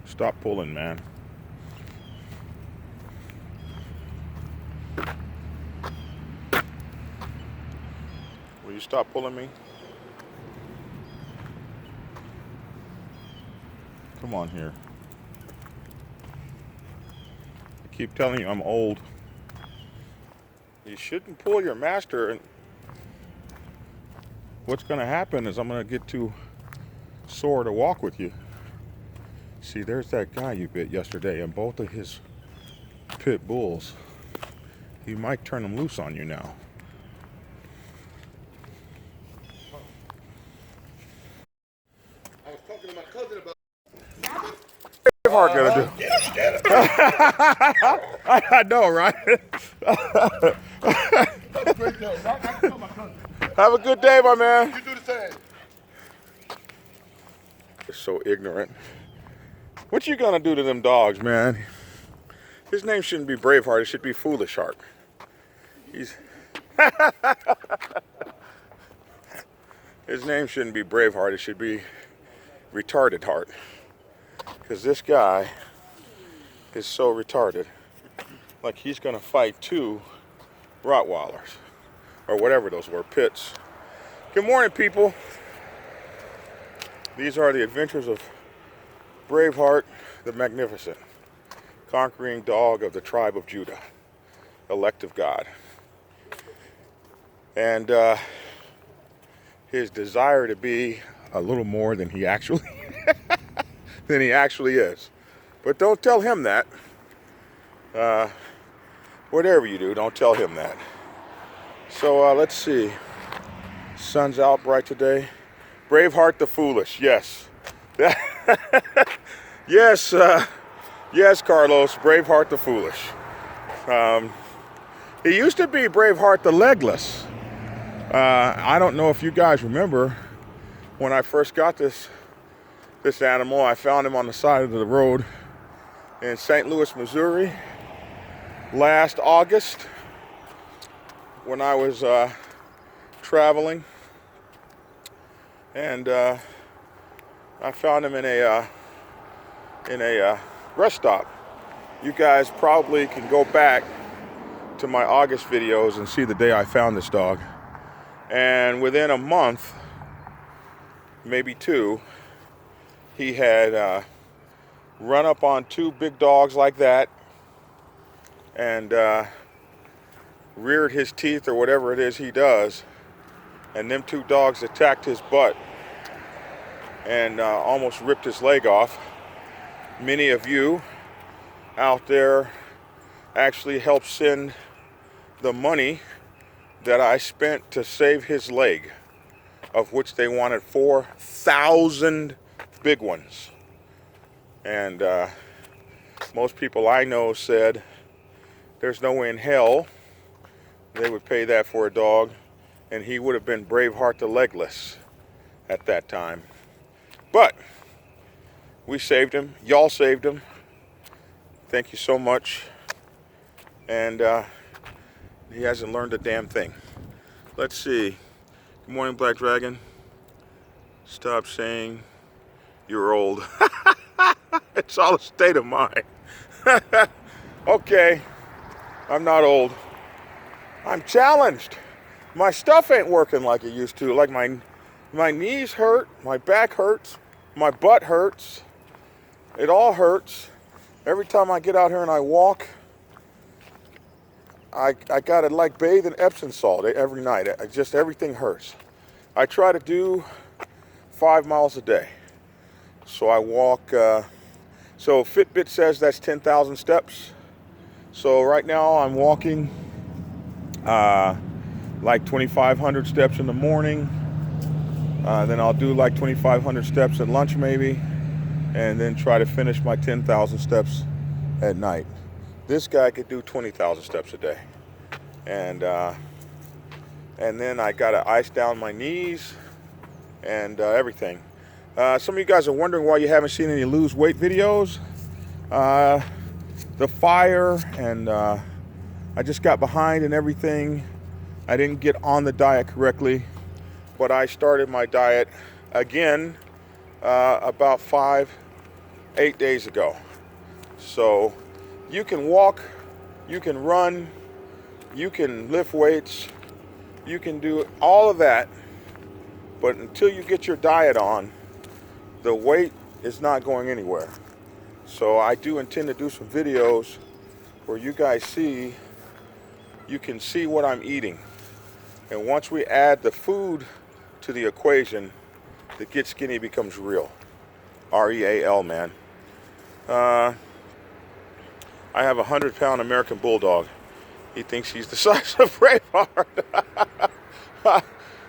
Stop pulling, man. Will you stop pulling me? Come on here. I keep telling you I'm old. You shouldn't pull your master, and what's going to happen is I'm going to get too sore to walk with you. See, there's that guy you bit yesterday and both of his pit bulls. He might turn them loose on you now. I was talking to my cousin about Hard gonna do. I know, right? great day. I tell my cousin. Have a good day, my man. You do the same. You're so ignorant. What you gonna do to them dogs, man? His name shouldn't be Braveheart. It should be Foolish Heart. He's His name shouldn't be Braveheart. It should be Retarded Heart. Because this guy is so retarded. Like he's gonna fight 2 Rottweilers. Or whatever those were, pits. Good morning, people. These are the adventures of Braveheart the Magnificent, conquering dog of the tribe of Judah, elect of God. And his desire to be a little more than he actually is. But don't tell him that. Whatever you do, don't tell him that. So let's see. Sun's out bright today. Braveheart the Foolish, yes. Yes, yes, Carlos, Braveheart the Foolish. He used to be Braveheart the Legless. I don't know if you guys remember when I first got this animal. I found him on the side of the road in St. Louis, Missouri last August when I was traveling, and I found him in a rest stop. You guys probably can go back to my August videos and see the day I found this dog. And within a month, maybe 2, he had run up on 2 big dogs like that and reared his teeth or whatever it is he does. And them 2 dogs attacked his butt and almost ripped his leg off. Many of you out there actually helped send the money that I spent to save his leg, of which they wanted 4,000 big ones. And most people I know said there's no way in hell they would pay that for a dog, and he would have been Braveheart the Legless at that time. But we saved him. Y'all saved him. Thank you so much. And he hasn't learned a damn thing. Let's see. Good morning, Black Dragon. Stop saying you're old. It's all a state of mind. Okay, I'm not old. I'm challenged. My stuff ain't working like it used to. Like my knees hurt, my back hurts, my butt hurts. It all hurts. Every time I get out here and I walk, I gotta like bathe in Epsom salt every night. Everything hurts. I try to do 5 miles a day. So I walk, so Fitbit says that's 10,000 steps. So right now I'm walking like 2,500 steps in the morning. Then I'll do like 2,500 steps at lunch maybe. And then try to finish my 10,000 steps at night. This guy could do 20,000 steps a day. And then I gotta ice down my knees and everything. Some of you guys are wondering why you haven't seen any lose weight videos. The fire and I just got behind and everything. I didn't get on the diet correctly, but I started my diet again about 5 8 days ago. So you can walk, you can run, you can lift weights, you can do all of that, but until you get your diet on, the weight is not going anywhere. So I do intend to do some videos where you guys you can see what I'm eating. And once we add the food to the equation, the Get Skinny becomes real. R-E-A-L, man. I have a 100-pound American Bulldog. He thinks he's the size of Braveheart.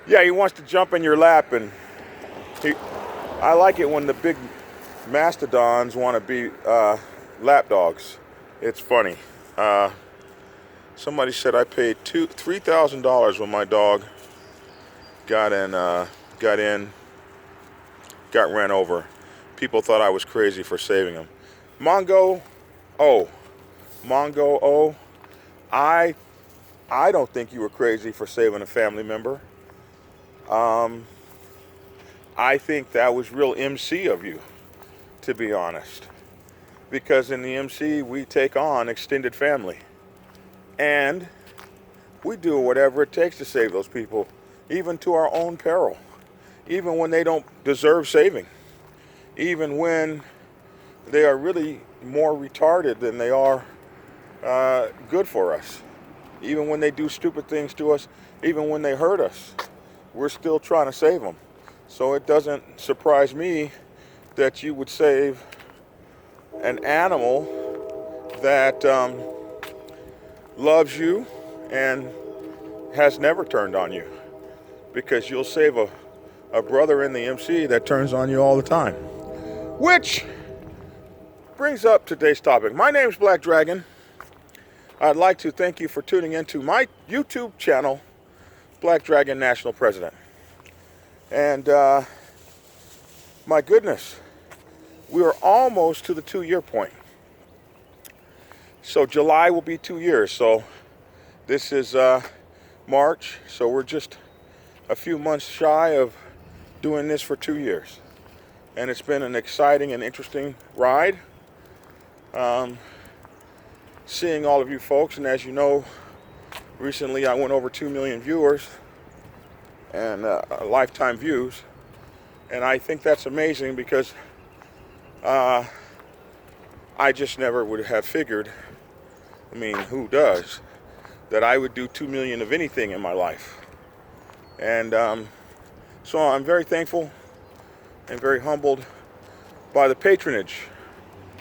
Yeah, he wants to jump in your lap, and I like it when the big mastodons want to be lap dogs. It's funny. Somebody said I paid $3,000 when my dog got ran over. People thought I was crazy for saving him. Mongo O, I don't think you were crazy for saving a family member. I think that was real MC of you, to be honest. Because in the MC, we take on extended family. And we do whatever it takes to save those people, even to our own peril. Even when they don't deserve saving. Even when they are really more retarded than they are good for us. Even when they do stupid things to us, even when they hurt us, we're still trying to save them. So it doesn't surprise me that you would save an animal that loves you and has never turned on you, because you'll save a brother in the MC that turns on you all the time. Which brings up today's topic. My name's Black Dragon. I'd like to thank you for tuning into my YouTube channel, Black Dragon National President. And my goodness, we are almost to the 2-year point. So July will be 2 years. So this is March. So we're just a few months shy of doing this for 2 years. And it's been an exciting and interesting ride. Seeing all of you folks, and as you know, recently I went over 2 million viewers and lifetime views, and I think that's amazing because I just never would have figured, I mean, who does, that I would do 2 million of anything in my life. And so I'm very thankful and very humbled by the patronage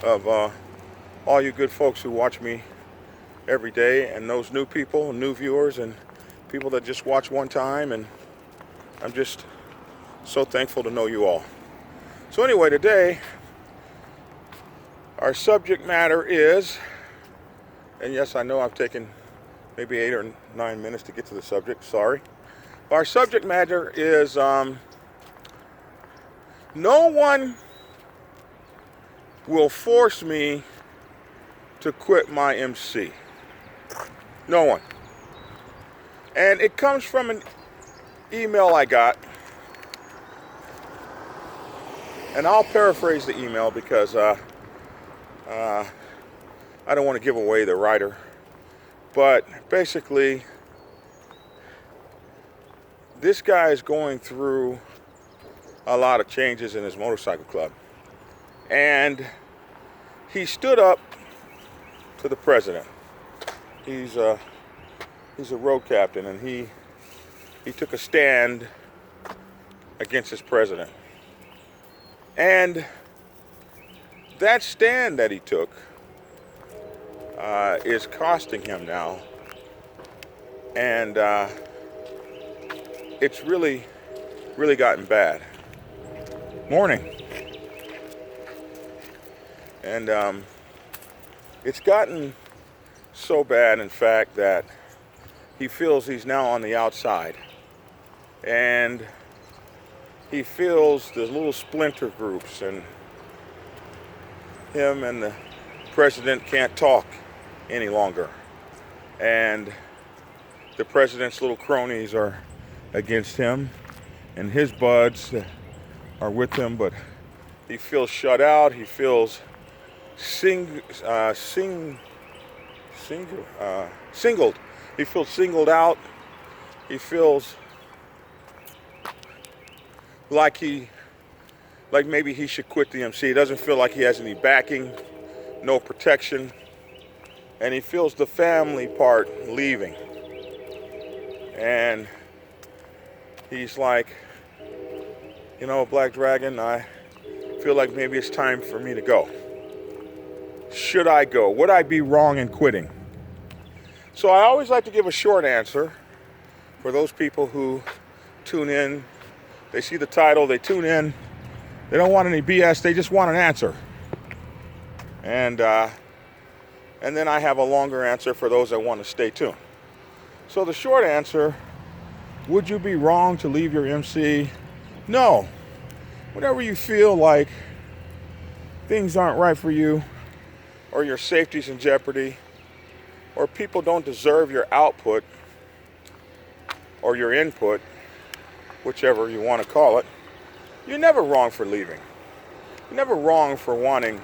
of all you good folks who watch me every day, and those new people, new viewers, and people that just watch one time, and I'm just so thankful to know you all. So anyway, today, our subject matter is, and yes, I know I've taken maybe 8 or 9 minutes to get to the subject, sorry. Our subject matter is, no one will force me to quit my MC. No one. And it comes from an email I got. And I'll paraphrase the email because I don't want to give away the writer. But basically, this guy is going through a lot of changes in his motorcycle club. And he stood up to the president. He's a road captain, and he took a stand against his president. And that stand that he took is costing him now. And it's really gotten bad. Morning. And it's gotten so bad, in fact, that he feels he's now on the outside. And he feels the little splinter groups, and him and the president can't talk any longer. And the president's little cronies are against him, and his buds are with him, but He feels shut out. He feels singled. He feels singled out. He feels like maybe he should quit the MC. He doesn't feel like he has any backing, no protection, and he feels the family part leaving. And he's like, you know, Black Dragon, I feel like maybe it's time for me to go. Should I go? Would I be wrong in quitting? So I always like to give a short answer for those people who tune in. They see the title, they tune in. They don't want any BS, they just want an answer. And then I have a longer answer for those that want to stay tuned. So the short answer, would you be wrong to leave your MC? No. Whenever you feel like things aren't right for you, or your safety's in jeopardy, or people don't deserve your output or your input, whichever you want to call it, you're never wrong for leaving. You're never wrong for wanting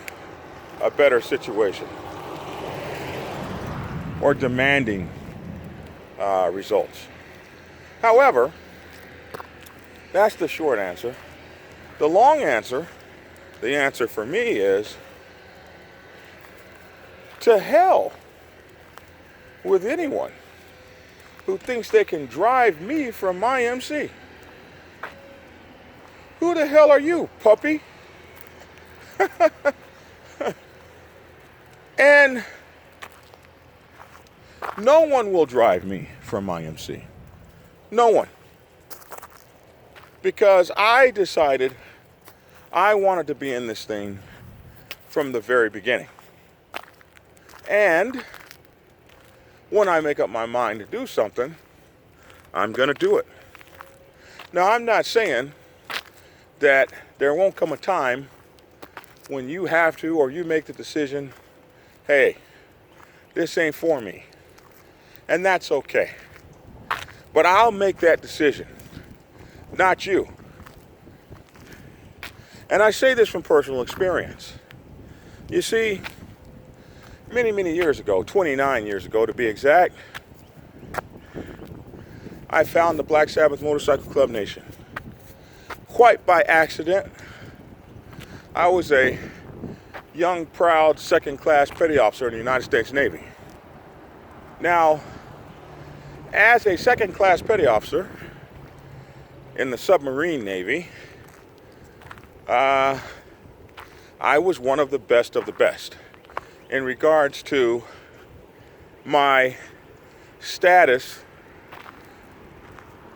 a better situation or demanding results. However, that's the short answer. The long answer, the answer for me is, to hell with anyone who thinks they can drive me from my MC. Who the hell are you, puppy? And no one will drive me from my MC. No one. Because I decided I wanted to be in this thing from the very beginning. And when I make up my mind to do something, I'm going to do it. Now, I'm not saying that there won't come a time when you have to, or you make the decision, hey, this ain't for me. And that's okay. But I'll make that decision, not you. And I say this from personal experience. You see, many, many years ago, 29 years ago to be exact, I found the Black Sabbath Motorcycle Club Nation. Quite by accident. I was a young, proud, second-class petty officer in the United States Navy. Now, as a second-class petty officer in the submarine Navy, I was one of the best in regards to my status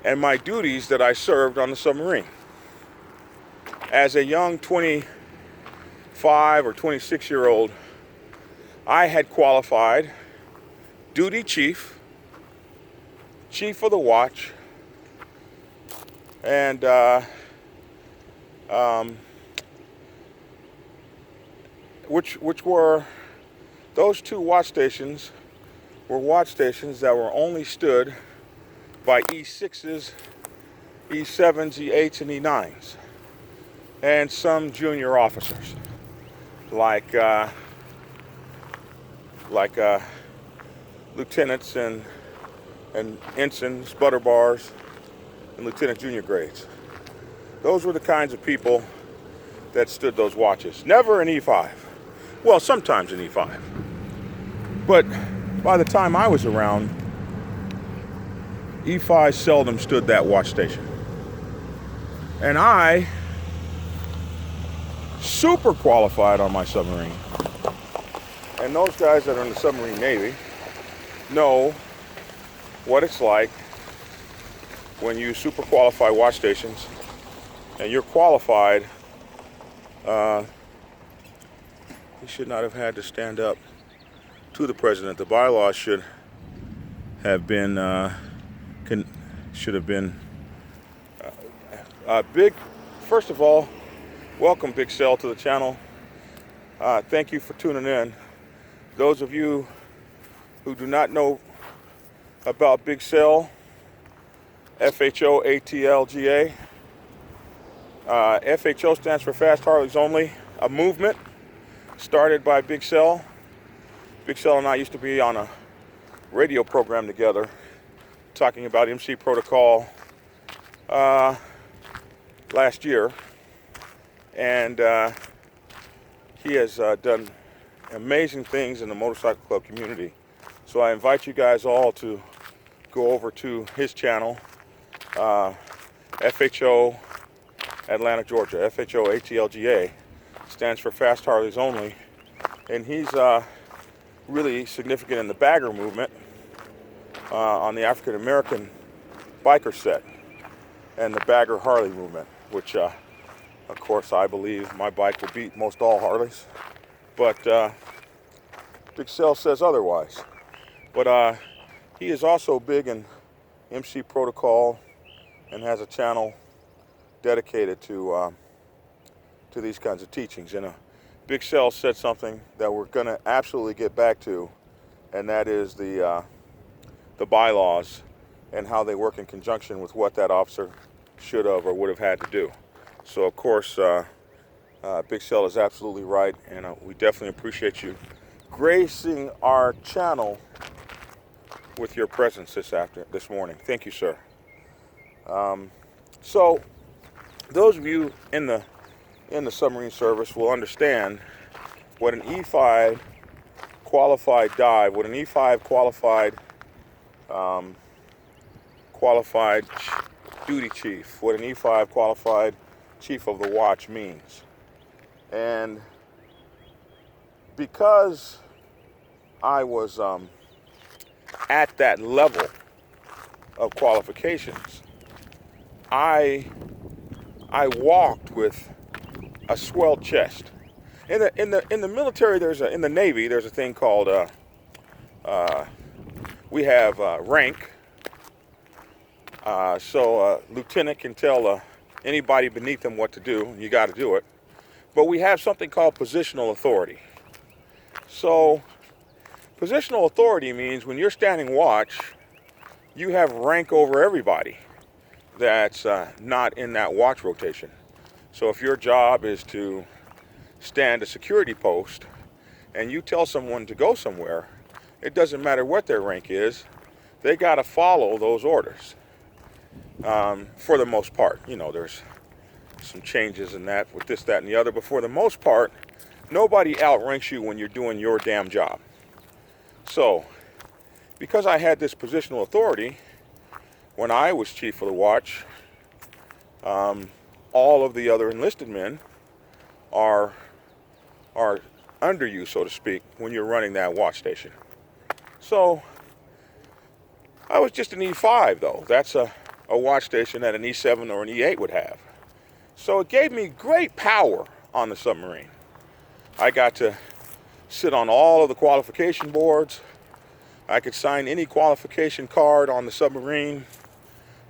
and my duties that I served on the submarine. As a young 25 or 26-year-old, I had qualified duty chief, chief of the watch, and which were, those two watch stations were watch stations that were only stood by E6s, E7s, E8s, and E9s, and some junior officers, like lieutenants and ensigns, butter bars, and lieutenant junior grades. Those were the kinds of people that stood those watches. Never an E5. Well, sometimes an E5. But by the time I was around, E5 seldom stood that watch station. And I, super qualified on my submarine, and those guys that are in the submarine Navy know what it's like when you super qualify watch stations and you're qualified. He should not have had to stand up to the president. The bylaws should have been big. First of all, welcome Big Cell to the channel. Thank you for tuning in. Those of you who do not know about Big Cell, FHOATLGA, FHO stands for Fast Harleys Only, a movement started by Big Cell. Big Cell and I used to be on a radio program together talking about MC protocol last year, and he has done amazing things in the motorcycle club community. So I invite you guys all to go over to his channel, FHO Atlanta, Georgia. FHO ATLGA stands for Fast Harleys Only, and he's really significant in the bagger movement on the African American biker set and the bagger Harley movement, which of course I believe my bike will beat most all Harleys, but Big Cell says otherwise. But he is also big in MC protocol and has a channel dedicated to these kinds of teachings. And Big Cell said something that we're going to absolutely get back to, and that is the bylaws and how they work in conjunction with what that officer should have or would have had to do. So of course, Big Cell is absolutely right, and we definitely appreciate you gracing our channel with your presence this morning. Thank you, sir. So those of you in the submarine service will understand what an E5 qualified dive, what an E5 qualified duty chief, what an E5 qualified chief of the watch means. And because I was at that level of qualifications, I walked with a swelled chest. In the military, in the Navy, there's a thing called we have rank. So a lieutenant can tell anybody beneath them what to do. You got to do it. But we have something called positional authority. So positional authority means when you're standing watch, you have rank over everybody that's not in that watch rotation. So if your job is to stand a security post and you tell someone to go somewhere, it doesn't matter what their rank is, they got to follow those orders. For the most part, you know, there's some changes in that with this, that, and the other, but for the most part, nobody outranks you when you're doing your damn job. So, because I had this positional authority, when I was chief of the watch, all of the other enlisted men are under you, so to speak, when you're running that watch station. So, I was just an E5, though. That's a watch station that an E7 or an E8 would have. So it gave me great power on the submarine. I got to sit on all of the qualification boards. I could sign any qualification card on the submarine.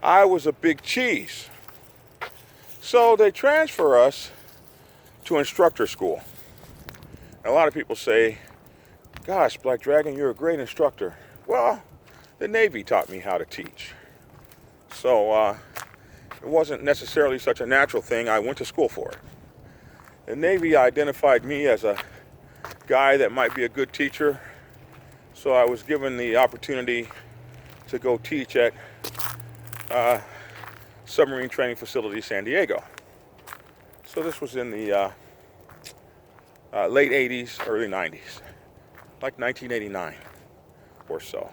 I was a big cheese. So they transfer us to instructor school. And a lot of people say, gosh, Black Dragon, you're a great instructor. Well, the Navy taught me how to teach. So it wasn't necessarily such a natural thing. I went to school for it. The Navy identified me as a guy that might be a good teacher. So I was given the opportunity to go teach at Submarine Training Facility, San Diego. So this was in the late 80s, early 90s, like 1989 or so.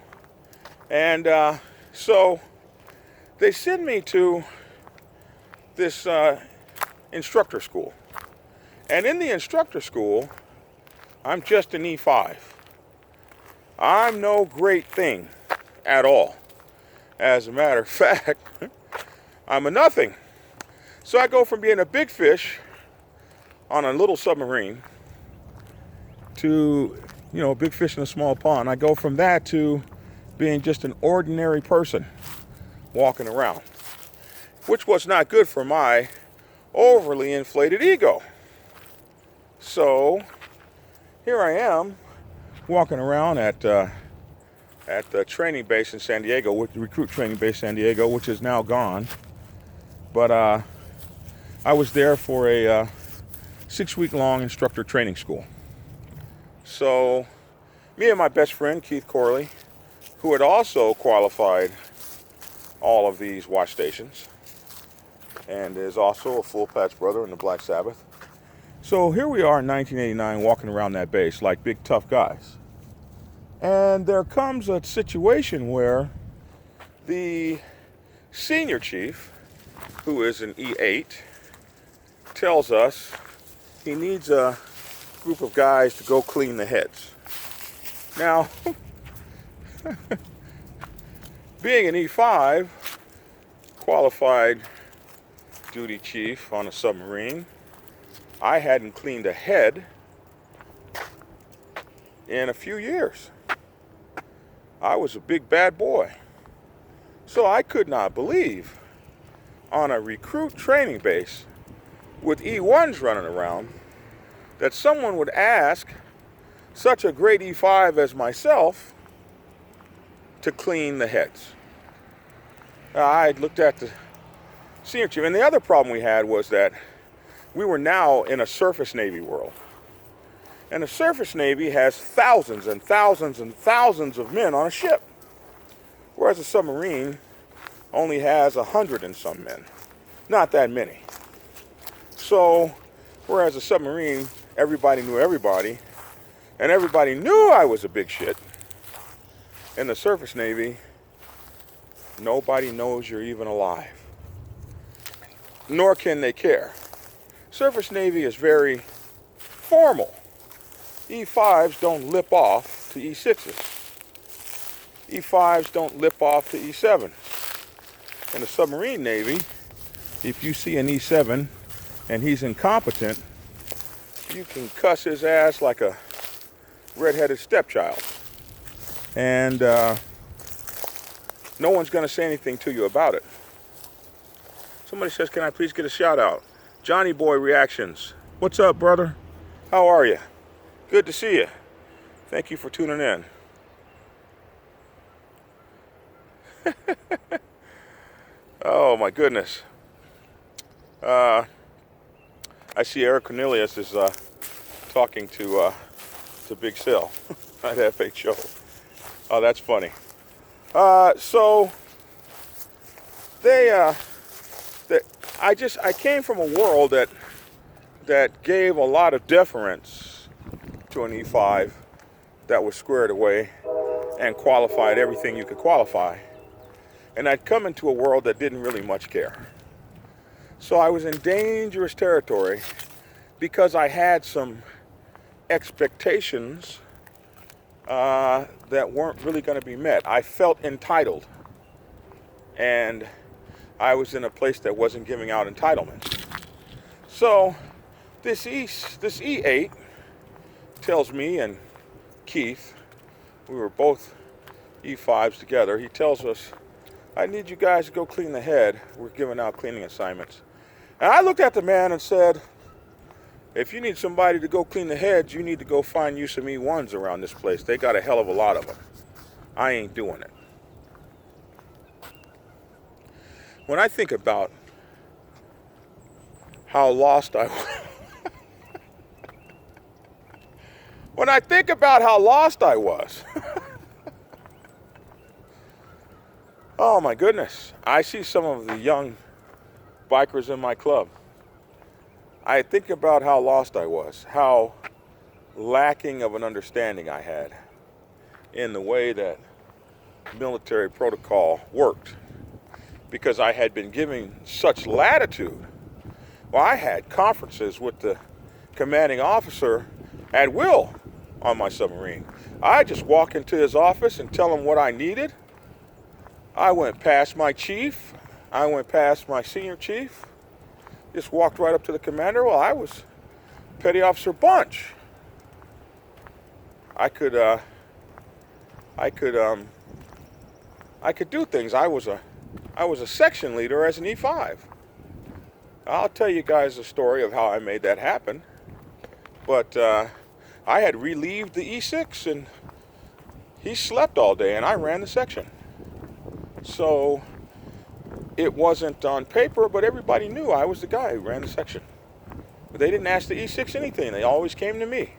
And so they send me to this instructor school. And in the instructor school, I'm just an E5. I'm no great thing at all. As a matter of fact, I'm a nothing. So I go from being a big fish on a little submarine to, you know, a big fish in a small pond. I go from that to being just an ordinary person walking around, which was not good for my overly inflated ego. So here I am walking around at the training base in San Diego, with the recruit training base San Diego, which is now gone. But I was there for a 6-week-long instructor training school. So me and my best friend, Keith Corley, who had also qualified all of these watch stations and is also a full patch brother in the Black Sabbath. So here we are in 1989 walking around that base like big tough guys. And there comes a situation where the senior chief, who is an E8, tells us he needs a group of guys to go clean the heads. Now, being an E5, qualified duty chief on a submarine, I hadn't cleaned a head in a few years. I was a big bad boy. So I could not believe on a recruit training base with E1s running around that someone would ask such a great E5 as myself to clean the heads. I looked at the senior chief, and the other problem we had was that we were now in a surface Navy world. And the surface Navy has thousands and thousands and thousands of men on a ship, whereas a submarine only has 100 and some men. Not that many. So, whereas a submarine, everybody knew everybody, and everybody knew I was a big shit, in the surface Navy, nobody knows you're even alive. Nor can they care. Surface Navy is very formal. E5s don't lip off to E6s. E5s don't lip off to E7s. In the submarine Navy, if you see an E7 and he's incompetent, you can cuss his ass like a redheaded stepchild. And no one's going to say anything to you about it. Somebody says, can I please get a shout out? Johnny Boy Reactions. What's up, brother? How are you? Good to see you. Thank you for tuning in. Oh my goodness. I see Eric Cornelius is talking to Big Sil at FHO. Oh, that's funny. So I came from a world that gave a lot of deference to an E5 that was squared away and qualified everything you could qualify. And I'd come into a world that didn't really much care. So I was in dangerous territory because I had some expectations that weren't really going to be met. I felt entitled, and I was in a place that wasn't giving out entitlements. So this E8 tells me and Keith, we were both E5s together, he tells us, I need you guys to go clean the head. We're giving out cleaning assignments. And I looked at the man and said, if you need somebody to go clean the heads, you need to go find you some E1s around this place. They got a hell of a lot of them. I ain't doing it. When I think about how lost I was, when I think about how lost I was, oh my goodness, I see some of the young bikers in my club. I think about how lost I was, how lacking of an understanding I had in the way that military protocol worked, because I had been given such latitude. Well, I had conferences with the commanding officer at will on my submarine. I just walk into his office and tell him what I needed. I went past my chief. I went past my senior chief. Just walked right up to the commander. Well, I was Petty Officer Bunch. I could do things. I was a section leader as an E5. I'll tell you guys a story of how I made that happen. But I had relieved the E6, and he slept all day, and I ran the section. So it wasn't on paper, but everybody knew I was the guy who ran the section. But they didn't ask the E6 anything. They always came to me.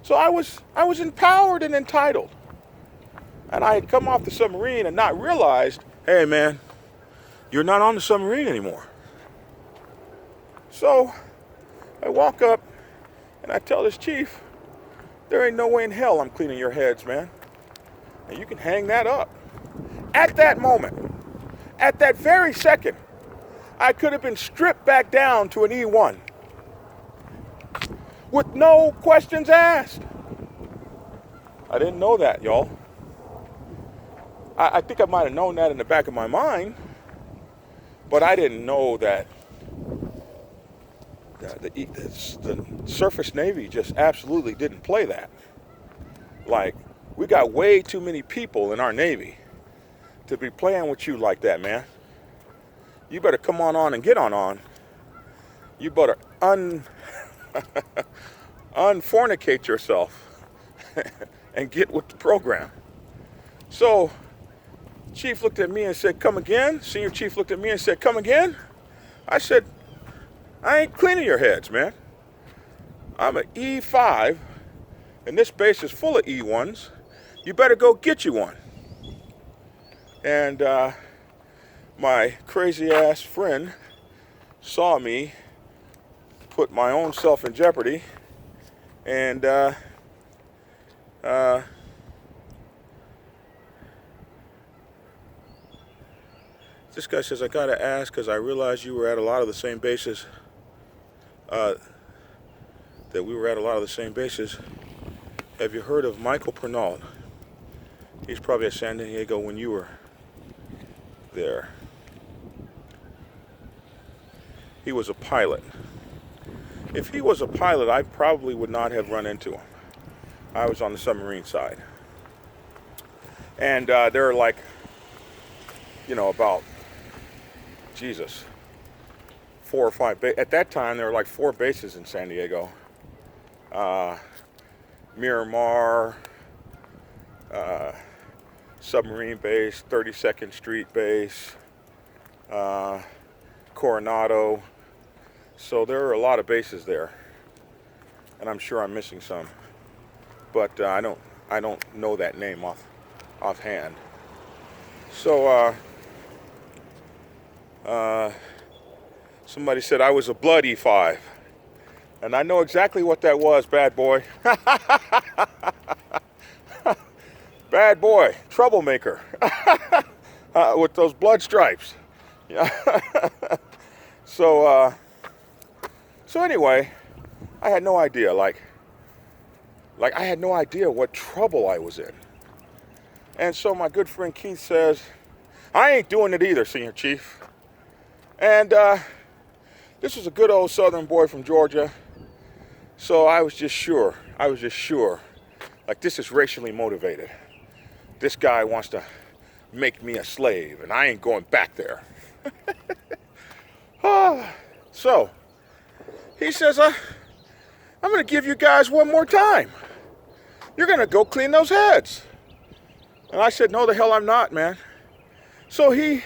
So I was empowered and entitled. And I had come off the submarine and not realized, hey man, you're not on the submarine anymore. So I walk up and I tell this chief, there ain't no way in hell I'm cleaning your heads, man. And you can hang that up. At that moment, at that very second, I could have been stripped back down to an E1 with no questions asked. I didn't know that, y'all. I think I might have known that in the back of my mind, but I didn't know that the surface Navy just absolutely didn't play that. Like, we got way too many people in our Navy to be playing with you like that, man. You better come on and get on. You better unfornicate yourself and get with the program. So, Chief looked at me and said, come again? Senior Chief looked at me and said, come again? I said, I ain't cleaning your heads, man. I'm an E5, and this base is full of E1s. You better go get you one. And my crazy ass friend saw me put my own self in jeopardy, and this guy says, I gotta ask, because I realized you were at a lot of the same bases, that we were at a lot of the same bases. Have you heard of Michael Pernault? He's probably at San Diego when you were there. He was a pilot. If he was a pilot, I probably would not have run into him. I was on the submarine side. And there are like, about, Jesus, 4 or 5 at that time there were like 4 bases in San Diego. Miramar, submarine base, 32nd Street base, Coronado. So there are a lot of bases there, and I'm sure I'm missing some, but I don't know that name offhand. So somebody said I was a blood E5, and I know exactly what that was, bad boy. Bad boy, troublemaker, with those blood stripes. Yeah. So anyway, I had no idea, like I had no idea what trouble I was in. And so my good friend Keith says, I ain't doing it either, Senior Chief. And this was a good old Southern boy from Georgia. So I was just sure, like, this is racially motivated. This guy wants to make me a slave, and I ain't going back there. So he says, I'm going to give you guys one more time. You're going to go clean those heads. And I said, no, the hell I'm not, man. So he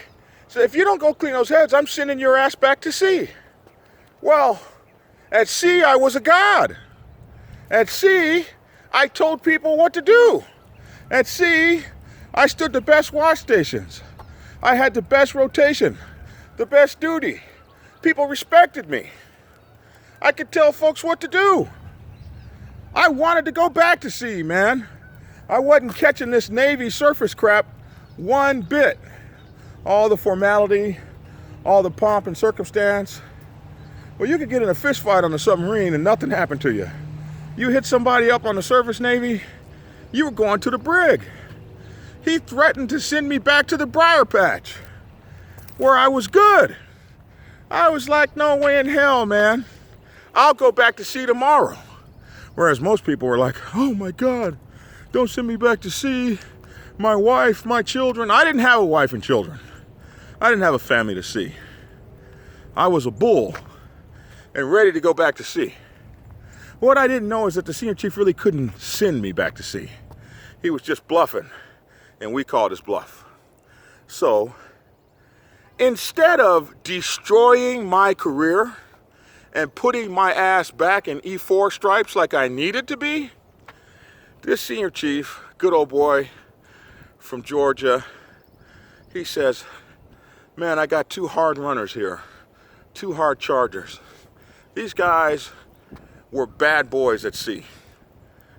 said, if you don't go clean those heads, I'm sending your ass back to sea. Well, at sea, I was a god. At sea, I told people what to do. At sea, I stood the best wash stations. I had the best rotation, the best duty. People respected me. I could tell folks what to do. I wanted to go back to sea, man. I wasn't catching this Navy surface crap one bit. All the formality, all the pomp and circumstance. Well, you could get in a fist fight on the submarine and nothing happened to you. You hit somebody up on the surface Navy, you were going to the brig. He threatened to send me back to the briar patch, where I was good. I was like, no way in hell, man. I'll go back to sea tomorrow. Whereas most people were like, oh my God, don't send me back to sea. My wife, my children. I didn't have a wife and children. I didn't have a family to see. I was a bull and ready to go back to sea. What I didn't know is that the senior chief really couldn't send me back to sea. He was just bluffing, and we called his bluff. So, instead of destroying my career and putting my ass back in E4 stripes like I needed to be, this senior chief, good old boy from Georgia, he says, man, I got 2 hard runners here, 2 hard chargers. These guys were bad boys at sea.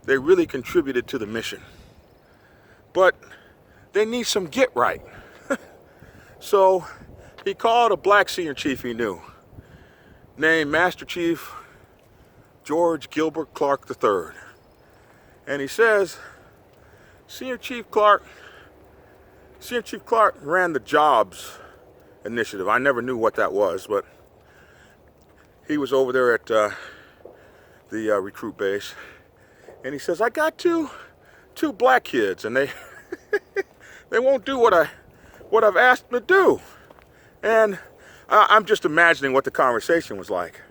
They really contributed to the mission. But they need some get right. So he called a black senior chief he knew, named Master Chief George Gilbert Clark III. And he says, Senior Chief Clark ran the jobs initiative. I never knew what that was, but he was over there at the recruit base. And he says, I got two black kids, and they they won't do what I've asked them to do. And I'm just imagining what the conversation was like.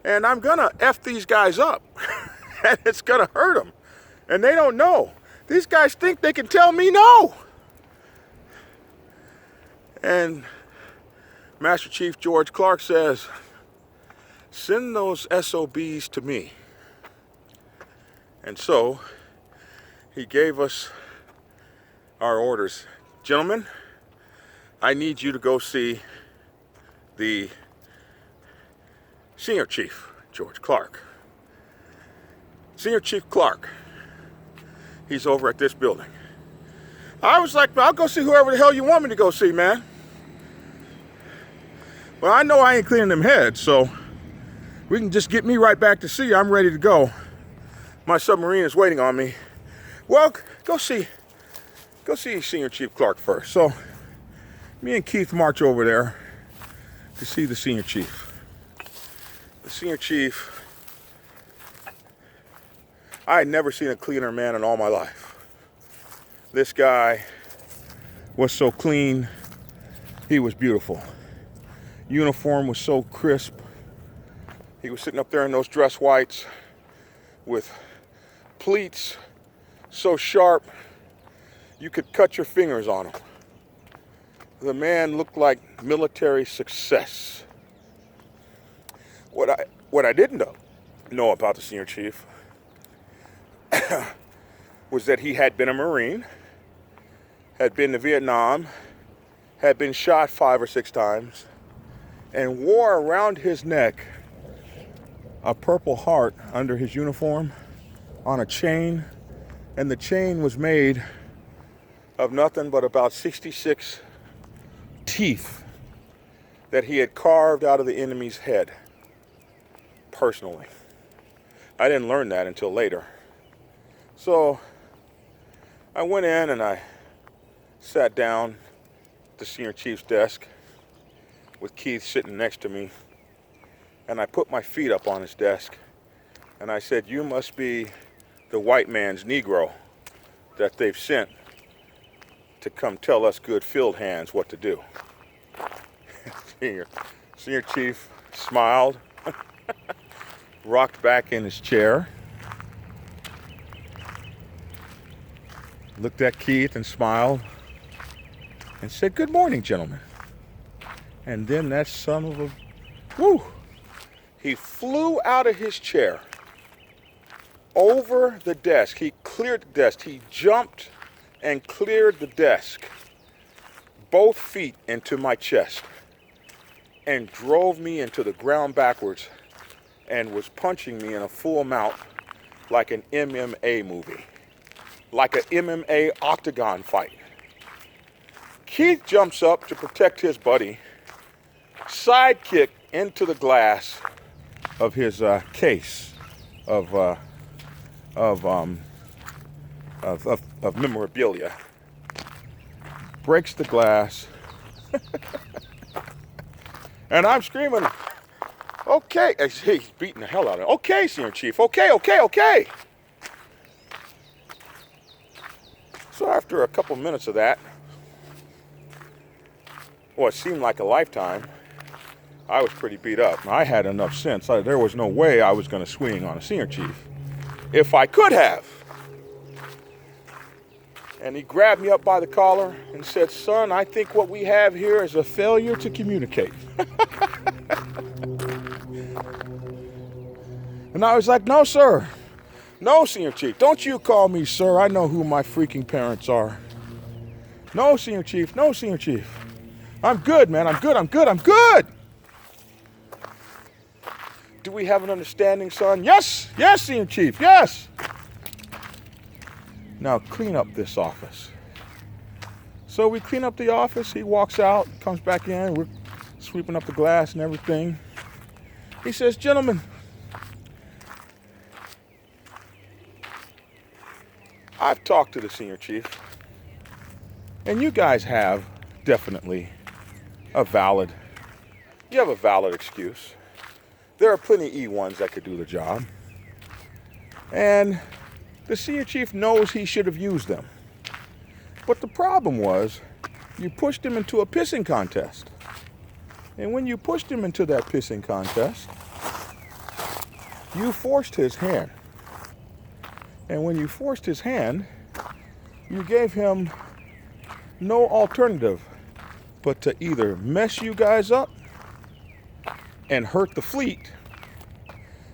And I'm gonna F these guys up. And it's gonna hurt them. And they don't know. These guys think they can tell me no. And Master Chief George Clark says, send those SOBs to me. And so he gave us our orders. Gentlemen, I need you to go see the Senior Chief, George Clark. Senior Chief Clark, he's over at this building. I was like, I'll go see whoever the hell you want me to go see, man. Well, I know I ain't cleaning them heads, so we can just get me right back to sea. I'm ready to go. My submarine is waiting on me. Well, go see Senior Chief Clark first. So me and Keith march over there to see the Senior Chief. The Senior Chief, I had never seen a cleaner man in all my life. This guy was so clean, he was beautiful. Uniform was so crisp. He was sitting up there in those dress whites with pleats so sharp you could cut your fingers on him. The man looked like military success. What I didn't know about the Senior Chief was that he had been a Marine, had been to Vietnam, had been shot 5 or 6 times, and wore around his neck a Purple Heart under his uniform on a chain, and the chain was made of nothing but about 66 teeth that he had carved out of the enemy's head personally. I didn't learn that until later. So I went in and I sat down at the Senior Chief's desk with Keith sitting next to me, and I put my feet up on his desk and I said, you must be the white man's Negro that they've sent to come tell us good field hands what to do. Senior Chief smiled, rocked back in his chair, looked at Keith and smiled and said, good morning, gentlemen. And then that son of a, whoo, he flew out of his chair over the desk. He cleared the desk. He jumped and cleared the desk, both feet into my chest, and drove me into the ground backwards and was punching me in a full mount like an MMA movie, like an MMA octagon fight. Keith jumps up to protect his buddy, sidekick into the glass of his case of memorabilia, breaks the glass, and I'm screaming, okay, he's beating the hell out of it. Okay, Senior Chief, okay. So after a couple minutes of that, well, it seemed like a lifetime, I was pretty beat up. I had enough sense. There was no way I was going to swing on a Senior Chief. If I could have. And he grabbed me up by the collar and said, "Son, I think what we have here is a failure to communicate." And I was like, "No, sir. No, Senior Chief. Don't you call me sir. I know who my freaking parents are. No, Senior Chief. No, Senior Chief. I'm good, man. I'm good. I'm good. I'm good. Do we have an understanding, son?" "Yes. Yes, Senior Chief. Yes." "Now clean up this office." So we clean up the office. He walks out, comes back in. We're sweeping up the glass and everything. He says, "Gentlemen, I've talked to the Senior Chief, and you guys have definitely you have a valid excuse. There are plenty of E1s that could do the job. And the Senior Chief knows he should have used them. But the problem was, you pushed him into a pissing contest. And when you pushed him into that pissing contest, you forced his hand. And when you forced his hand, you gave him no alternative but to either mess you guys up and hurt the fleet."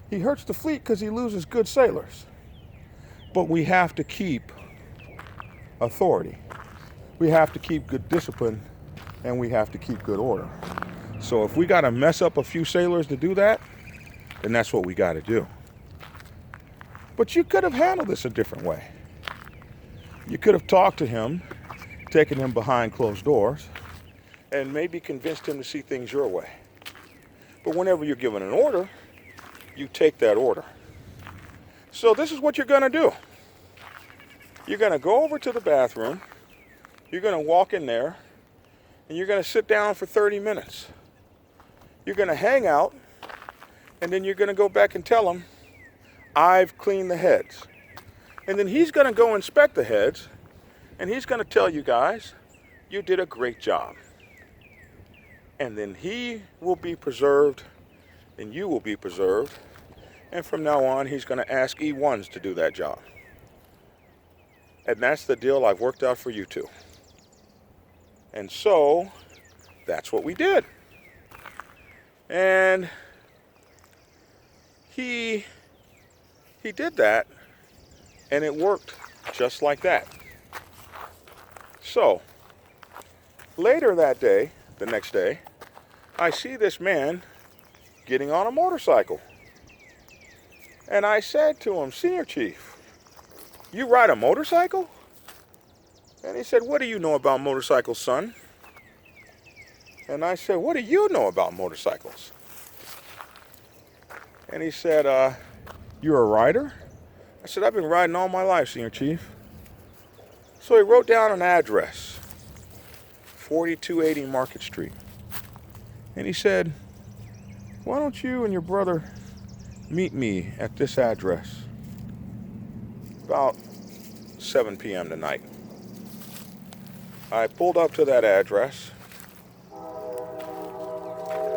He hurts the fleet because he loses good sailors. But we have to keep authority. We have to keep good discipline, and we have to keep good order. So if we got to mess up a few sailors to do that, then that's what we got to do. But you could have handled this a different way. You could have talked to him, taken him behind closed doors, and maybe convinced him to see things your way. But whenever you're given an order, you take that order. So this is what you're going to do. You're going to go over to the bathroom, you're going to walk in there, and you're going to sit down for 30 minutes. You're going to hang out, and then you're going to go back and tell him, "I've cleaned the heads." And then he's going to go inspect the heads, and he's going to tell you guys, "You did a great job." And then he will be preserved, and you will be preserved. And from now on, he's going to ask E1s to do that job. And that's the deal I've worked out for you two. And so, that's what we did. And he did that, and it worked just like that. So, later that day, the next day, I see this man getting on a motorcycle. And I said to him, "Senior Chief, you ride a motorcycle?" And he said, "What do you know about motorcycles, son?" And I said, "What do you know about motorcycles?" And he said, "You're a rider?" I said, "I've been riding all my life, Senior Chief." So he wrote down an address, 4280 Market Street. And he said, "Why don't you and your brother meet me at this address about 7 p.m. tonight?" I pulled up to that address,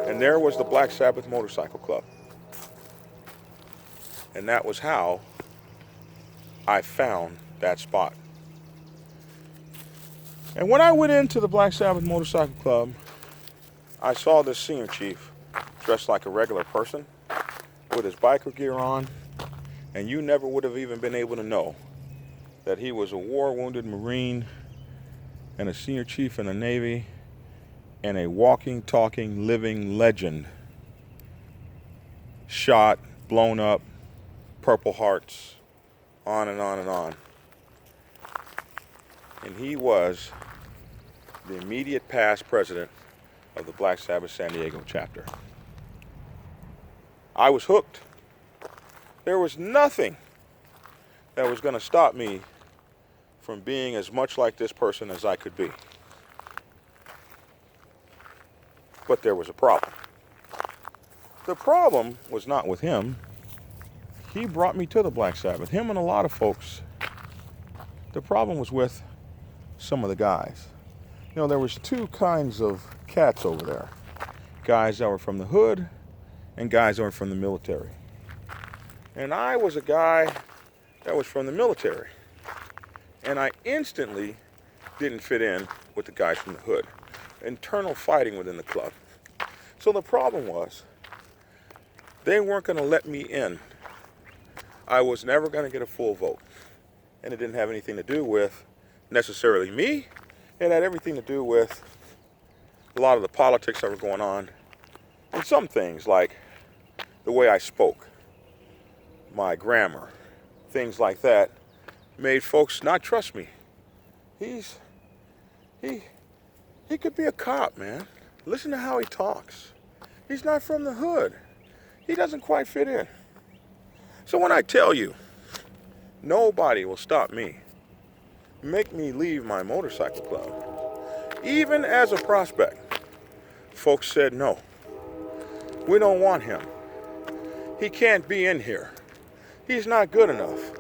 and there was the Black Sabbath Motorcycle Club. And that was how I found that spot. And when I went into the Black Sabbath Motorcycle Club, I saw this Senior Chief dressed like a regular person with his biker gear on, and you never would have even been able to know that he was a war-wounded Marine and a Senior Chief in the Navy and a walking, talking, living legend. Shot, blown up, Purple Hearts, on and on and on. And he was the immediate past president of the Black Sabbath San Diego chapter. I was hooked. There was nothing that was going to stop me from being as much like this person as I could be. But there was a problem. The problem was not with him. He brought me to the Black Sabbath, him and a lot of folks. The problem was with some of the guys. You know, there was two kinds of cats over there. Guys that were from the hood and guys that were from the military. And I was a guy that was from the military. And I instantly didn't fit in with the guys from the hood. Internal fighting within the club. So the problem was, they weren't going to let me in. I was never going to get a full vote. And it didn't have anything to do with necessarily me. It had everything to do with a lot of the politics that were going on. And some things like the way I spoke, my grammar, things like that, made folks not trust me. He could be a cop, man. Listen to how he talks. He's not from the hood. He doesn't quite fit in. So when I tell you, nobody will stop me, make me leave my motorcycle club, even as a prospect, folks said no. We don't want him. He can't be in here. He's not good enough.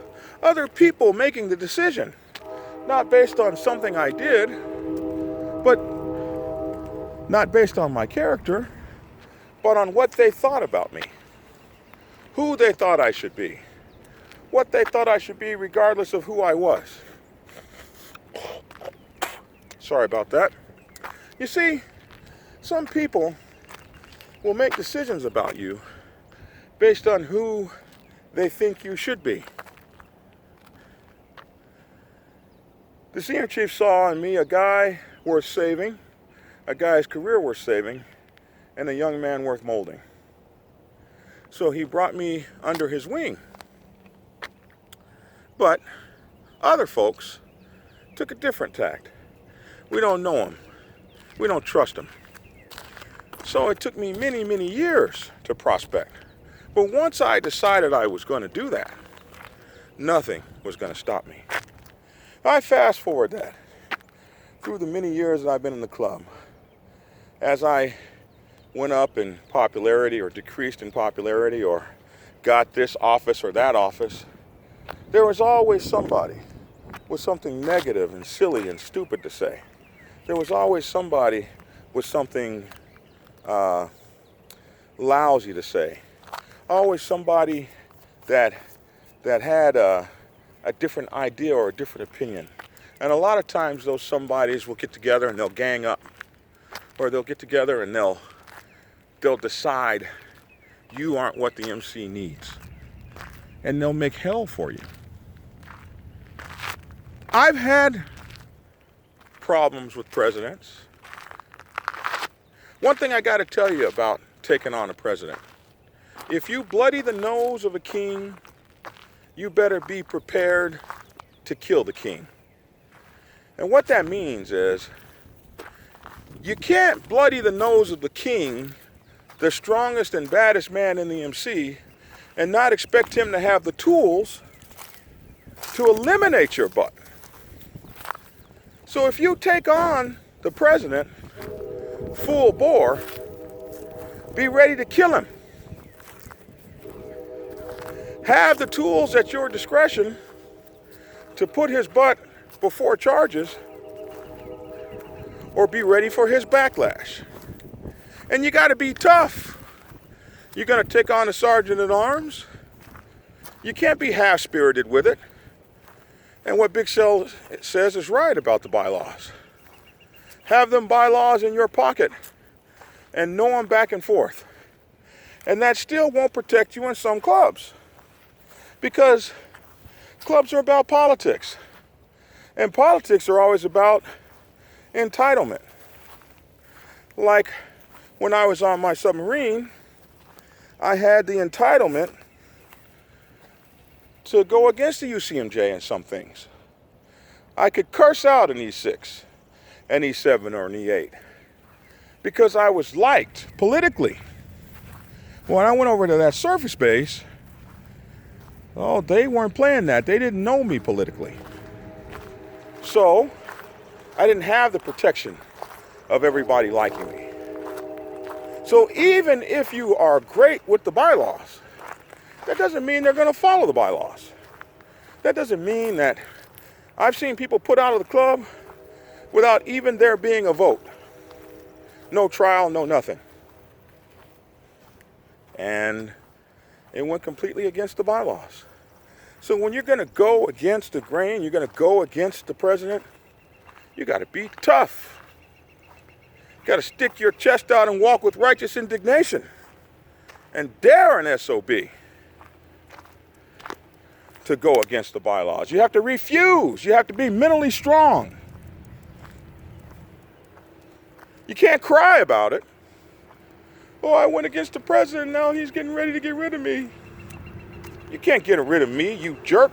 Other people making the decision, not based on something I did, but not based on my character, but on what they thought about me, who they thought I should be, what they thought I should be regardless of who I was. Sorry about that. You see, some people will make decisions about you based on who they think you should be. The senior chief saw in me a guy worth saving, a guy's career worth saving, and a young man worth molding. So he brought me under his wing. But other folks took a different tact. We don't know him. We don't trust him. So it took me many, many years to prospect. But once I decided I was going to do that, nothing was going to stop me. I fast forward that through the many years that I've been in the club. As I went up in popularity or decreased in popularity or got this office or that office, there was always somebody with something negative and silly and stupid to say. There was always somebody with something lousy to say. Always somebody that had a different idea or a different opinion. And a lot of times those somebodies will get together and they'll gang up. Or they'll get together and they'll decide you aren't what the MC needs. And they'll make hell for you. I've had problems with presidents. One thing I got to tell you about taking on a president. If you bloody the nose of a king, you better be prepared to kill the king. And what that means is, you can't bloody the nose of the king, the strongest and baddest man in the MC, and not expect him to have the tools to eliminate your butt. So if you take on the president full bore, be ready to kill him. Have the tools at your discretion to put his butt before charges or be ready for his backlash. And you got to be tough. You're going to take on a sergeant at arms. You can't be half-spirited with it. And what Big Cell says is right about the bylaws. Have them bylaws in your pocket and know them back and forth. And that still won't protect you in some clubs. Because clubs are about politics. And politics are always about entitlement. Like when I was on my submarine, I had the entitlement to go against the UCMJ in some things. I could curse out an E6, an E7, or an E8 because I was liked politically. When I went over to that surface base, oh, they weren't playing that. They didn't know me politically. So I didn't have the protection of everybody liking me. So even if you are great with the bylaws, that doesn't mean they're going to follow the bylaws. That doesn't mean that I've seen people put out of the club without even there being a vote. No trial, no nothing. And it went completely against the bylaws. So when you're going to go against the grain, you're going to go against the president, you got to be tough. You got to stick your chest out and walk with righteous indignation and dare an SOB to go against the bylaws. You have to refuse. You have to be mentally strong. You can't cry about it. Oh, I went against the president, now he's getting ready to get rid of me. You can't get rid of me, you jerk.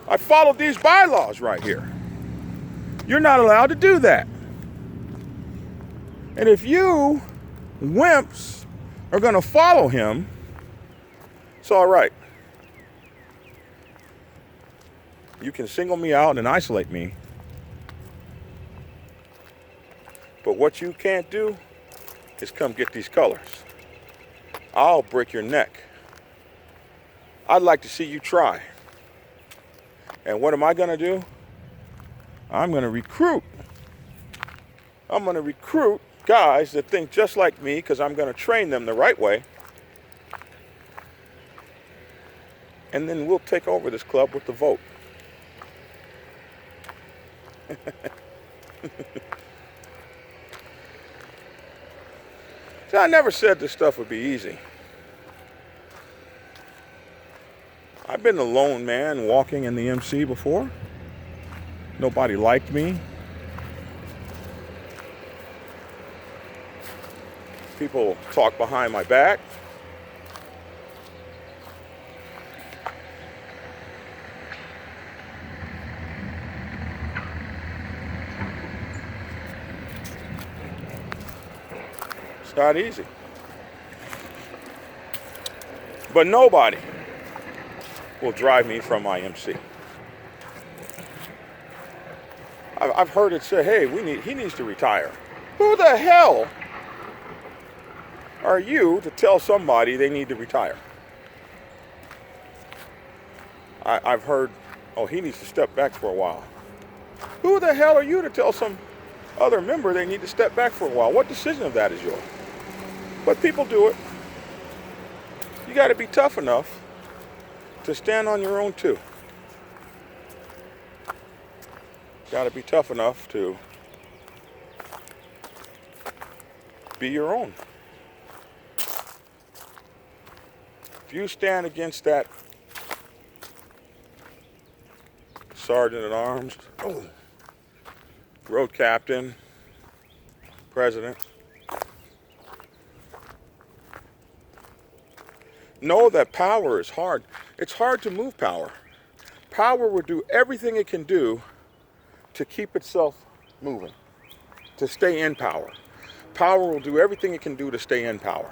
I followed these bylaws right here. You're not allowed to do that. And if you wimps are going to follow him, it's all right. You can single me out and isolate me. But what you can't do is come get these colors. I'll break your neck. I'd like to see you try. And what am I going to do? I'm going to recruit. I'm going to recruit guys that think just like me, because I'm going to train them the right way. And then we'll take over this club with the vote. See, I never said this stuff would be easy. I've been a lone man walking in the MC before. Nobody liked me. People talk behind my back. It's not easy. But nobody will drive me from my MC. I've heard it say, hey, he needs to retire. Who the hell are you to tell somebody they need to retire? I've heard, oh, he needs to step back for a while. Who the hell are you to tell some other member they need to step back for a while? What decision of that is yours? But people do it. You got to be tough enough to stand on your own too. Got to be tough enough to be your own. If you stand against that sergeant at arms, road captain, president, know that power is hard. It's hard to move power. Power will do everything it can do to keep itself moving, to stay in power. Power will do everything it can do to stay in power.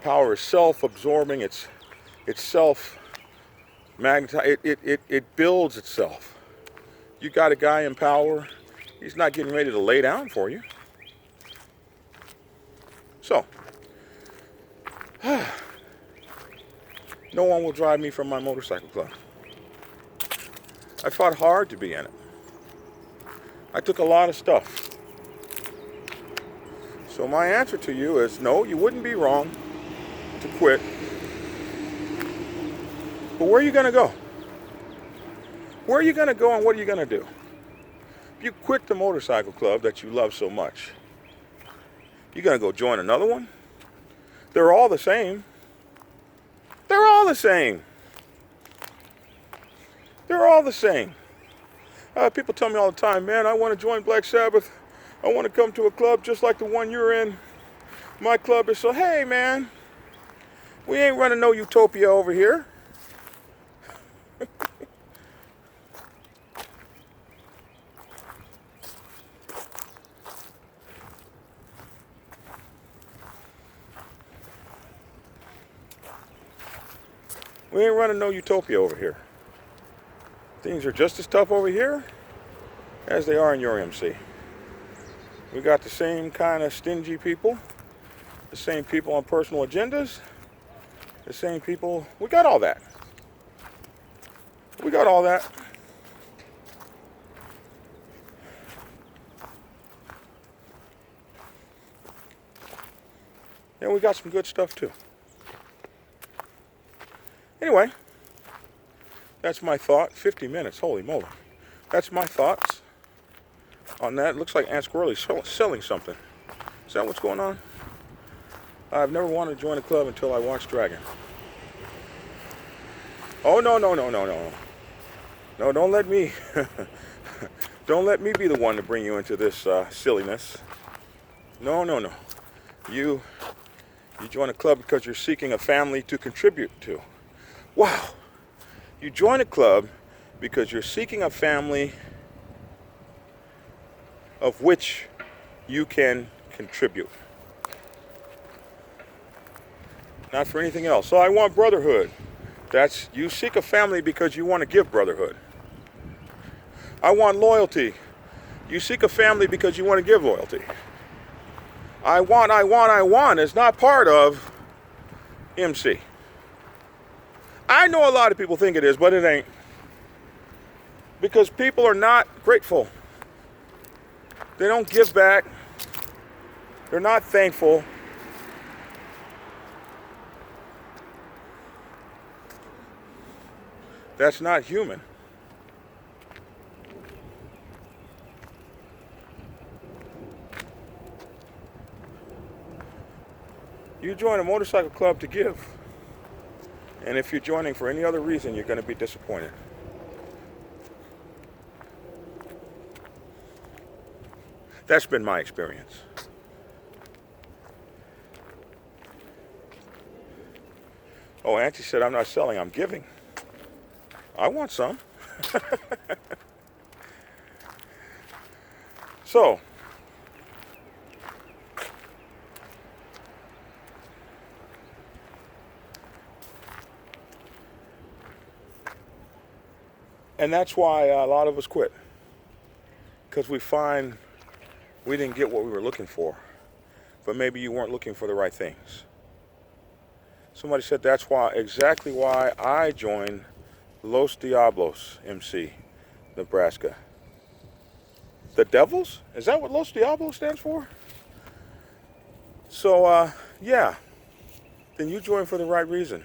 Power is self-absorbing, it's self-magnetized, it builds itself. You got a guy in power, he's not getting ready to lay down for you. So, no one will drive me from my motorcycle club. I fought hard to be in it. I took a lot of stuff. So my answer to you is no, you wouldn't be wrong to quit. But where are you going to go? Where are you going to go and what are you going to do? If you quit the motorcycle club that you love so much, you're going to go join another one? They're all the same. They're all the same. They're all the same. People tell me all the time, man, I want to join Black Sabbath. I want to come to a club just like the one you're in. My club is so, hey, man, we ain't running no utopia over here. We ain't running no utopia over here. Things are just as tough over here as they are in your MC. We got the same kind of stingy people, the same people on personal agendas, the same people. We got all that. We got all that. And we got some good stuff too. Anyway, that's my thought. 50 minutes, holy moly. That's my thoughts on that. It looks like Aunt Squirrely's selling something. Is that what's going on? I've never wanted to join a club until I watched Dragon. Oh, no, no, no, no, no. No, don't let me, don't let me be the one to bring you into this silliness. No, no, no. You join a club because you're seeking a family to contribute to. Wow. You join a club because you're seeking a family of which you can contribute. Not for anything else. So I want brotherhood. You seek a family because you want to give brotherhood. I want loyalty. You seek a family because you want to give loyalty. I want is not part of MC. I know a lot of people think it is, but it ain't. Because people are not grateful. They don't give back. They're not thankful. That's not human. You join a motorcycle club to give. And if you're joining for any other reason, you're going to be disappointed. That's been my experience. Oh, Auntie said I'm not selling, I'm giving. I want some. So, and that's why a lot of us quit. Because we find we didn't get what we were looking for. But maybe you weren't looking for the right things. Somebody said that's exactly why I joined Los Diablos MC, Nebraska. The Devils? Is that what Los Diablos stands for? So, yeah. Then you joined for the right reason.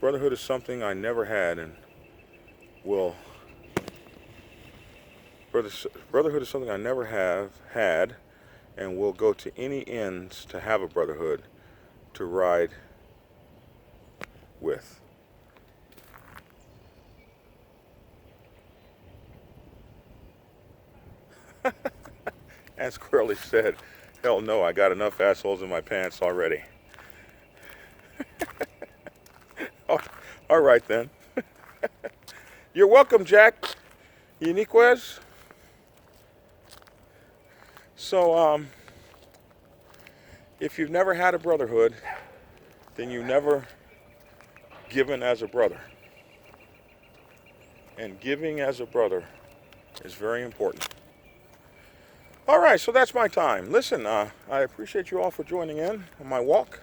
Brotherhood is something I never had and will. Brotherhood is something I never have had and will go to any ends to have a brotherhood to ride with. As Squirrely said, hell no, I got enough assholes in my pants already. All right then. You're welcome, Jack Uniquez. So, if you've never had a brotherhood, then you've never given as a brother. And giving as a brother is very important. All right, so that's my time. Listen, I appreciate you all for joining in on my walk.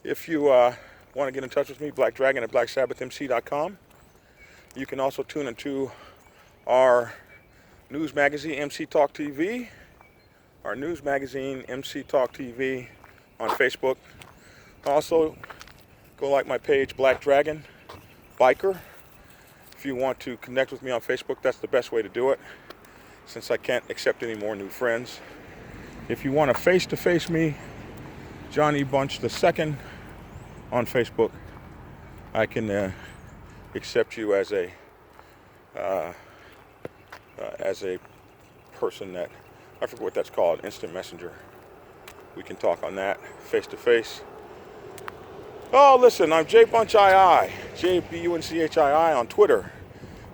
If you want to get in touch with me, Black Dragon at blacksabbathmc.com. You can also tune into our news magazine, MC Talk TV. Our news magazine, MC Talk TV, on Facebook. Also, go like my page, Black Dragon Biker. If you want to connect with me on Facebook, that's the best way to do it, since I can't accept any more new friends. If you want to face-to-face me, Johnny Bunch II on Facebook, I can accept you as a person that, I forget what that's called, instant messenger. We can talk on that face-to-face. Oh, listen, I'm jbunchii, jbunchii on Twitter,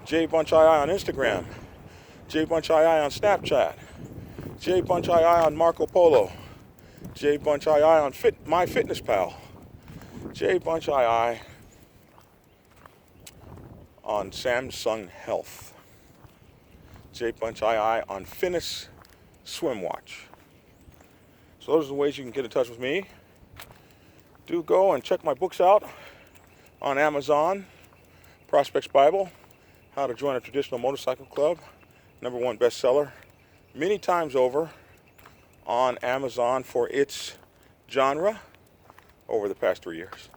jbunchii on Instagram, jbunchii on Snapchat, jbunchii on Marco Polo, jbunchii on myfitnesspal, jbunchii on Samsung Health, jbunchii on Finis Swim Watch. So those are the ways you can get in touch with me. Do go and check my books out on Amazon. Prospects Bible, How to Join a Traditional Motorcycle Club, #1 bestseller. many times over on Amazon for its genre over the past 3 years.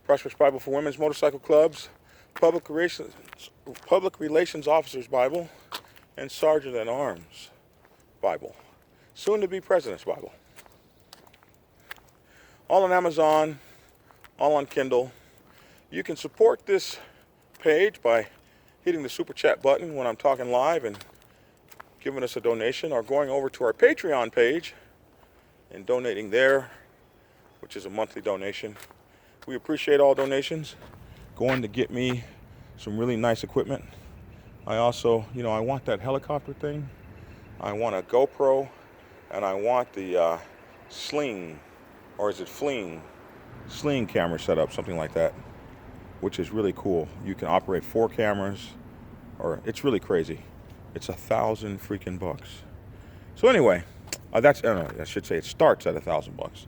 Prosperous Bible for Women's Motorcycle Clubs, Public Relations Officers Bible, and Sergeant at Arms Bible. Soon to be President's Bible. All on Amazon, all on Kindle. You can support this page by hitting the super chat button when I'm talking live and giving us a donation, or going over to our Patreon page and donating there, which is a monthly donation. We appreciate all donations. Going to get me some really nice equipment. I also, I want that helicopter thing. I want a GoPro, and I want the sling, or is it fling? Sling camera setup, something like that, which is really cool. You can operate 4 cameras, or it's really crazy. It's $1,000 freaking bucks. So anyway, I should say it starts at $1,000 bucks.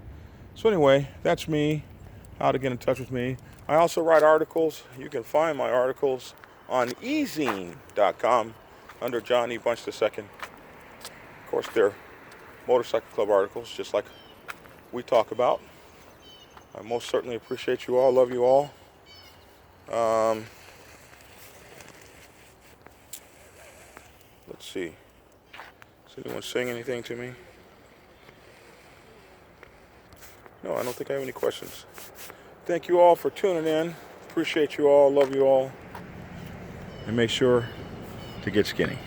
So anyway, that's me. How to get in touch with me. I also write articles. You can find my articles on ezine.com under John E. Bunch II. Of course, they're motorcycle club articles, just like we talk about. I most certainly appreciate you all. Love you all. Let's see. Is anyone saying anything to me? No, I don't think I have any questions. Thank you all for tuning in. Appreciate you all. Love you all. And make sure to get skinny.